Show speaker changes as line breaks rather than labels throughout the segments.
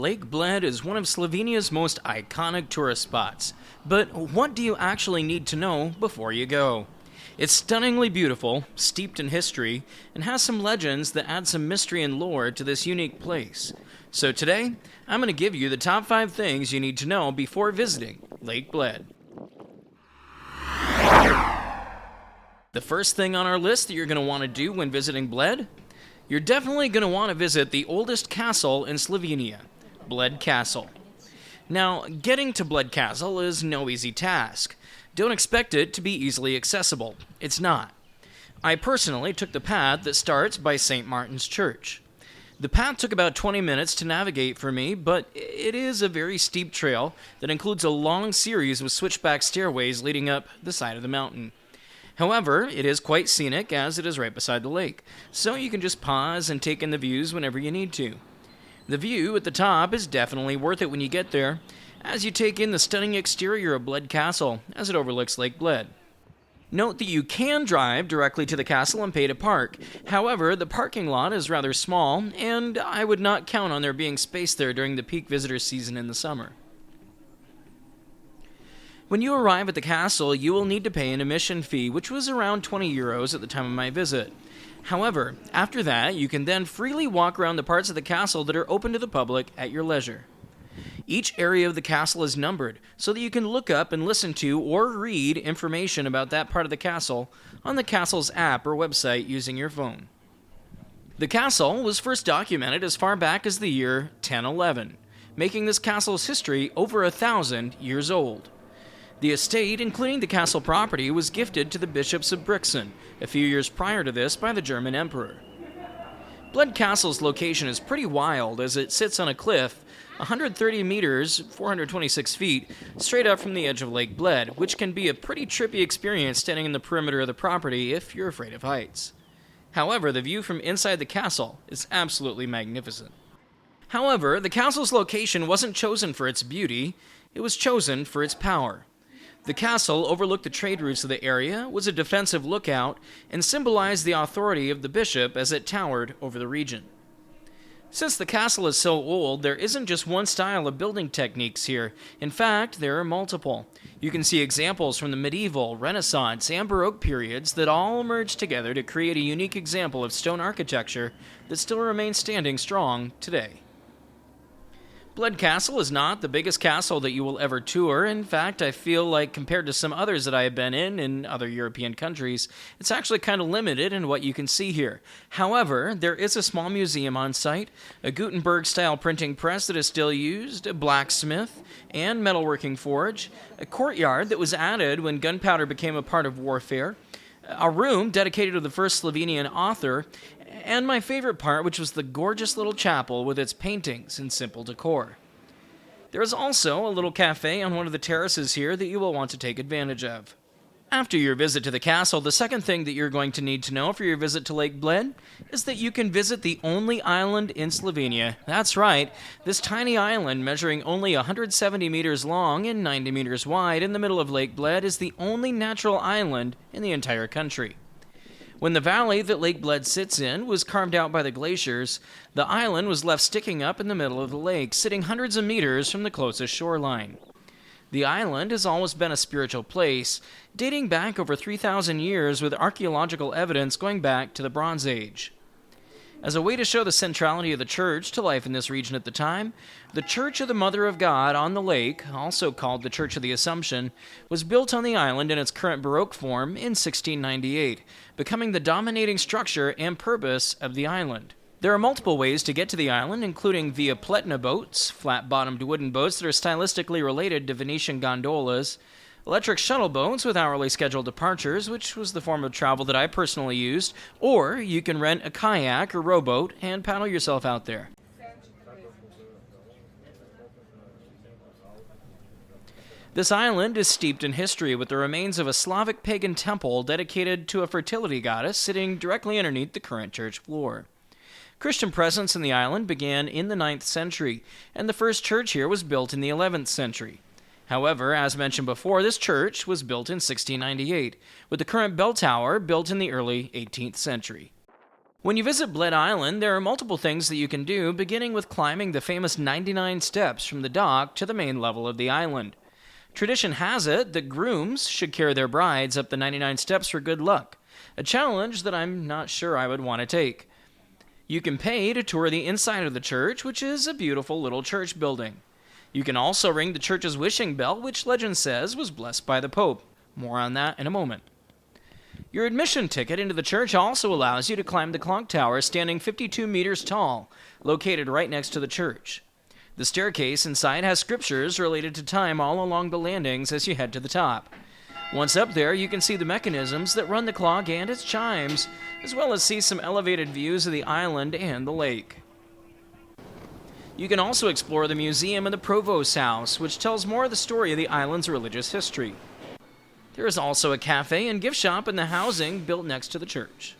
Lake Bled is one of Slovenia's most iconic tourist spots. But what do you actually need to know before you go? It's stunningly beautiful, steeped in history, and has some legends that add some mystery and lore to this unique place. So today, I'm going to give you the top 5 things you need to know before visiting Lake Bled. The first thing on our list that you're going to want to do when visiting Bled? You're definitely going to want to visit the oldest castle in Slovenia, Bled Castle. Now, getting to Bled Castle is no easy task. Don't expect it to be easily accessible. It's not. I personally took the path that starts by St. Martin's Church. The path took about 20 minutes to navigate for me, but it is a very steep trail that includes a long series of switchback stairways leading up the side of the mountain. However, it is quite scenic as it is right beside the lake, so you can just pause and take in the views whenever you need to. The view at the top is definitely worth it when you get there, as you take in the stunning exterior of Bled Castle as it overlooks Lake Bled. Note that you can drive directly to the castle and pay to park. However, the parking lot is rather small, and I would not count on there being space there during the peak visitor season in the summer. When you arrive at the castle, you will need to pay an admission fee, which was around 20 euros at the time of my visit. However, after that, you can then freely walk around the parts of the castle that are open to the public at your leisure. Each area of the castle is numbered, so that you can look up and listen to or read information about that part of the castle on the castle's app or website using your phone. The castle was first documented as far back as the year 1011, making this castle's history over 1,000 years old. The estate, including the castle property, was gifted to the bishops of Brixen a few years prior to this by the German emperor. Bled Castle's location is pretty wild as it sits on a cliff 130 meters, 426 feet, straight up from the edge of Lake Bled, which can be a pretty trippy experience standing in the perimeter of the property if you're afraid of heights. However, the view from inside the castle is absolutely magnificent. However, the castle's location wasn't chosen for its beauty, it was chosen for its power. The castle overlooked the trade routes of the area, was a defensive lookout, and symbolized the authority of the bishop as it towered over the region. Since the castle is so old, there isn't just one style of building techniques here. In fact, there are multiple. You can see examples from the medieval, Renaissance, and Baroque periods that all merge together to create a unique example of stone architecture that still remains standing strong today. Bled Castle is not the biggest castle that you will ever tour. In fact, I feel like compared to some others that I have been in other European countries, it's actually kind of limited in what you can see here. However, there is a small museum on site, a Gutenberg-style printing press that is still used, a blacksmith, and metalworking forge, a courtyard that was added when gunpowder became a part of warfare, a room dedicated to the first Slovenian author, and my favorite part, which was the gorgeous little chapel with its paintings and simple decor. There is also a little cafe on one of the terraces here that you will want to take advantage of. After your visit to the castle, the second thing that you're going to need to know for your visit to Lake Bled is that you can visit the only island in Slovenia. That's right, this tiny island measuring only 170 meters long and 90 meters wide in the middle of Lake Bled is the only natural island in the entire country. When the valley that Lake Bled sits in was carved out by the glaciers, the island was left sticking up in the middle of the lake, sitting hundreds of meters from the closest shoreline. The island has always been a spiritual place, dating back over 3,000 years with archaeological evidence going back to the Bronze Age. As a way to show the centrality of the church to life in this region at the time, the Church of the Mother of God on the lake, also called the Church of the Assumption, was built on the island in its current Baroque form in 1698, becoming the dominating structure and purpose of the island. There are multiple ways to get to the island, including via pletna boats, flat-bottomed wooden boats that are stylistically related to Venetian gondolas, electric shuttle boats with hourly scheduled departures, which was the form of travel that I personally used, or you can rent a kayak or rowboat and paddle yourself out there. This island is steeped in history with the remains of a Slavic pagan temple dedicated to a fertility goddess sitting directly underneath the current church floor. Christian presence in the island began in the 9th century, and the first church here was built in the 11th century. However, as mentioned before, this church was built in 1698, with the current bell tower built in the early 18th century. When you visit Bled Island, there are multiple things that you can do, beginning with climbing the famous 99 steps from the dock to the main level of the island. Tradition has it that grooms should carry their brides up the 99 steps for good luck, a challenge that I'm not sure I would want to take. You can pay to tour the inside of the church, which is a beautiful little church building. You can also ring the church's wishing bell, which legend says was blessed by the Pope. More on that in a moment. Your admission ticket into the church also allows you to climb the clock tower standing 52 meters tall, located right next to the church. The staircase inside has scriptures related to time all along the landings as you head to the top. Once up there, you can see the mechanisms that run the clock and its chimes, as well as see some elevated views of the island and the lake. You can also explore the museum and the Provost's house, which tells more of the story of the island's religious history. There is also a cafe and gift shop in the housing built next to the church.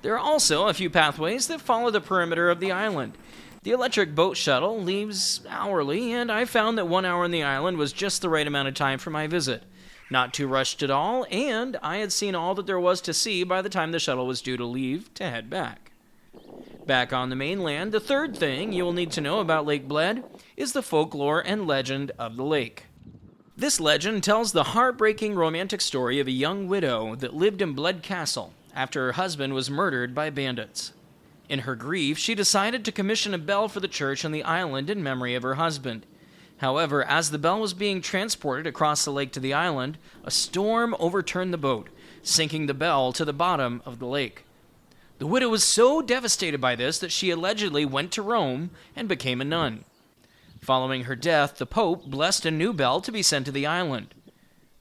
There are also a few pathways that follow the perimeter of the island. The electric boat shuttle leaves hourly, and I found that 1 hour on the island was just the right amount of time for my visit. Not too rushed at all, and I had seen all that there was to see by the time the shuttle was due to leave to head back. Back on the mainland, the third thing you will need to know about Lake Bled is the folklore and legend of the lake. This legend tells the heartbreaking romantic story of a young widow that lived in Bled Castle after her husband was murdered by bandits. In her grief, she decided to commission a bell for the church on the island in memory of her husband. However, as the bell was being transported across the lake to the island, a storm overturned the boat, sinking the bell to the bottom of the lake. The widow was so devastated by this that she allegedly went to Rome and became a nun. Following her death, the Pope blessed a new bell to be sent to the island.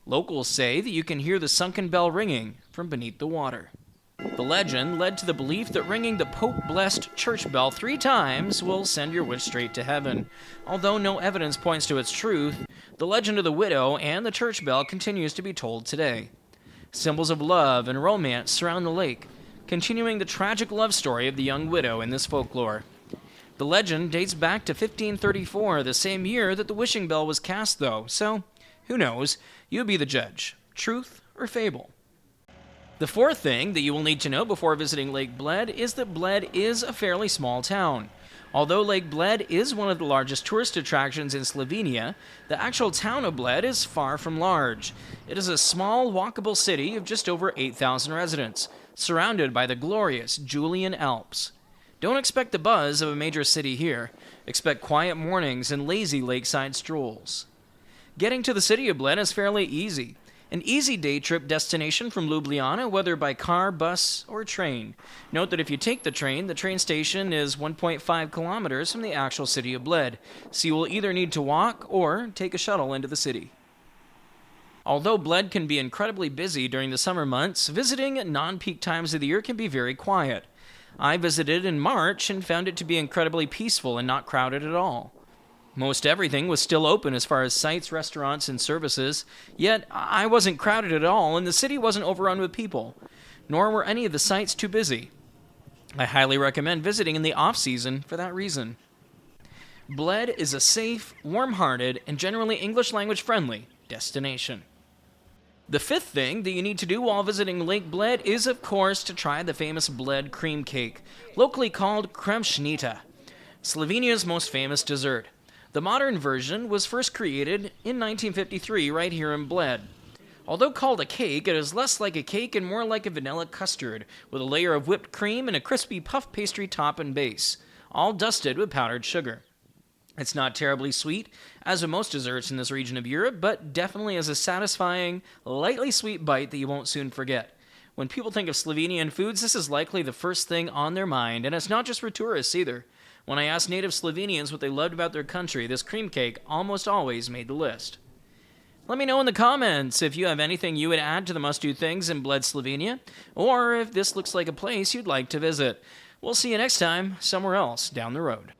Locals say that you can hear the sunken bell ringing from beneath the water. The legend led to the belief that ringing the Pope-blessed church bell 3 times will send your wish straight to heaven. Although no evidence points to its truth, the legend of the widow and the church bell continues to be told today. Symbols of love and romance surround the lake, continuing the tragic love story of the young widow in this folklore. The legend dates back to 1534, the same year that the wishing bell was cast, though, so who knows? You be the judge. Truth or fable? The fourth thing that you will need to know before visiting Lake Bled is that Bled is a fairly small town. Although Lake Bled is one of the largest tourist attractions in Slovenia, the actual town of Bled is far from large. It is a small, walkable city of just over 8,000 residents, surrounded by the glorious Julian Alps. Don't expect the buzz of a major city here. Expect quiet mornings and lazy lakeside strolls. Getting to the city of Bled is fairly easy. An easy day trip destination from Ljubljana, whether by car, bus, or train. Note that if you take the train station is 1.5 kilometers from the actual city of Bled, so you will either need to walk or take a shuttle into the city. Although Bled can be incredibly busy during the summer months, visiting at non-peak times of the year can be very quiet. I visited in March and found it to be incredibly peaceful and not crowded at all. Most everything was still open as far as sites, restaurants, and services, yet I wasn't crowded at all and the city wasn't overrun with people, nor were any of the sites too busy. I highly recommend visiting in the off-season for that reason. Bled is a safe, warm-hearted, and generally English-language-friendly destination. The fifth thing that you need to do while visiting Lake Bled is, of course, to try the famous Bled cream cake, locally called kremšnita, Slovenia's most famous dessert. The modern version was first created in 1953 right here in Bled. Although called a cake, it is less like a cake and more like a vanilla custard, with a layer of whipped cream and a crispy puff pastry top and base, all dusted with powdered sugar. It's not terribly sweet, as with most desserts in this region of Europe, but definitely has a satisfying, lightly sweet bite that you won't soon forget. When people think of Slovenian foods, this is likely the first thing on their mind, and it's not just for tourists either. When I asked native Slovenians what they loved about their country, this cream cake almost always made the list. Let me know in the comments if you have anything you would add to the must-do things in Bled, Slovenia, or if this looks like a place you'd like to visit. We'll see you next time, somewhere else down the road.